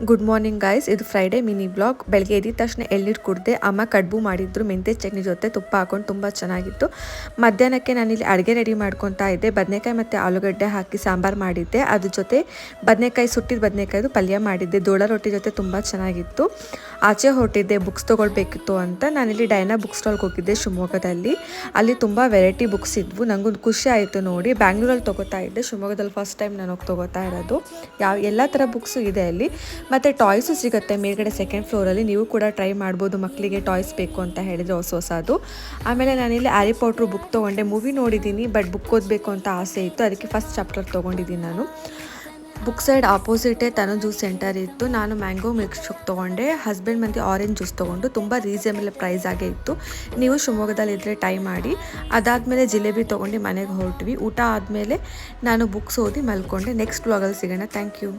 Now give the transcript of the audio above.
Good morning guys, ಇದು Friday mini blog. ಬೆಳಗ್ಗೆ ಎದ್ದ ತಕ್ಷಣ ಎಳ್ನೀರು ಕುಡಿದೆ. ಅಮ್ಮ ಕಡುಬು ಮಾಡಿದ್ರು ಮೆಂತ್ಯ ಚಟ್ನಿ ಜೊತೆ ತುಪ್ಪ ಹಾಕೊಂಡು, ತುಂಬ ಚೆನ್ನಾಗಿತ್ತು. ಮಧ್ಯಾಹ್ನಕ್ಕೆ ನಾನಿಲ್ಲಿ ಅಡುಗೆ ರೆಡಿ ಮಾಡ್ಕೊತಾ ಇದ್ದೆ. ಬದನೆಕಾಯಿ ಮತ್ತು ಆಲೂಗಡ್ಡೆ ಹಾಕಿ ಸಾಂಬಾರು ಮಾಡಿದ್ದೆ. ಅದ್ರ ಜೊತೆ ಬದನೆಕಾಯಿ, ಸುಟ್ಟಿದ ಬದನೆಕಾಯ್ದು ಪಲ್ಯ ಮಾಡಿದ್ದೆ. ಜೋಳ ರೊಟ್ಟಿ ಜೊತೆ ತುಂಬ ಚೆನ್ನಾಗಿತ್ತು. ಆಚೆ ಹೊರಟಿದ್ದೆ ಬುಕ್ಸ್ ತೊಗೊಳ್ಬೇಕಿತ್ತು ಅಂತ. ನಾನಿಲ್ಲಿ ಡೈನಾ ಬುಕ್ ಸ್ಟಾಲ್ಗೆ ಹೋಗಿದ್ದೆ ಶಿವಮೊಗ್ಗದಲ್ಲಿ. ಅಲ್ಲಿ ತುಂಬ ವೆರೈಟಿ ಬುಕ್ಸ್ ಇದ್ವು. ನನಗೂ ಖುಷಿ ಆಯಿತು ನೋಡಿ. ಬ್ಯಾಂಗ್ಳೂರಲ್ಲಿ ತೊಗೋತಾ ಇದ್ದೆ, ಶಿವಮೊಗ್ಗದಲ್ಲಿ ಫಸ್ಟ್ ಟೈಮ್ ನಾನು ಹೋಗಿ ತೊಗೋತಾ ಇರೋದು. ಎಲ್ಲ ಥರ ಬುಕ್ಸು ಇದೆ ಅಲ್ಲಿ. ಮತ್ತು ಟಾಯ್ಸು ಸಿಗುತ್ತೆ ಮೇಲ್ಗಡೆ ಸೆಕೆಂಡ್ ಫ್ಲೋರಲ್ಲಿ. ನೀವು ಕೂಡ ಟ್ರೈ ಮಾಡ್ಬೋದು, ಮಕ್ಕಳಿಗೆ ಟಾಯ್ಸ್ ಬೇಕು ಅಂತ ಹೇಳಿದರೆ ಹೊಸದು. ಆಮೇಲೆ ನಾನಿಲ್ಲಿ ಹ್ಯಾರಿ ಪಾಟರ್ ಬುಕ್ ತೊಗೊಂಡೆ. ಮೂವಿ ನೋಡಿದ್ದೀನಿ, ಬಟ್ ಬುಕ್ ಓದಬೇಕು ಅಂತ ಆಸೆ ಇತ್ತು, ಅದಕ್ಕೆ ಫಸ್ಟ್ ಚಾಪ್ಟರ್ ತೊಗೊಂಡಿದ್ದೀನಿ ನಾನು. ಬುಕ್ ಸೈಡ್ ಆಪೋಸಿಟೇ ತನು ಜ್ಯೂಸ್ ಸೆಂಟರ್ ಇತ್ತು. ನಾನು ಮ್ಯಾಂಗೋ ಮಿಲ್ಕ್ ಶೇಕ್ ತೊಗೊಂಡೆ. ಹಸ್ಬೆಂಡ್ ಮಂದಿ ಆರೆಂಜ್ ಜ್ಯೂಸ್ ತೊಗೊಂಡು. ತುಂಬ ರೀಸನಬಲ್ ಪ್ರೈಸ್ ಆಗೇ ಇತ್ತು. ನೀವು ಶಿವಮೊಗ್ಗದಲ್ಲಿ ಇದ್ದರೆ ಟ್ರೈ ಮಾಡಿ. ಅದಾದಮೇಲೆ ಜಿಲೇಬಿ ತೊಗೊಂಡು ಮನೆಗೆ ಹೊರಟ್ವಿ. ಊಟ ಆದಮೇಲೆ ನಾನು ಬುಕ್ಸ್ ಓದಿ ಮಲ್ಕೊಂಡೆ. ನೆಕ್ಸ್ಟ್ ವ್ಲಾಗಲ್ಲಿ ಸಿಗೋಣ. Thank you.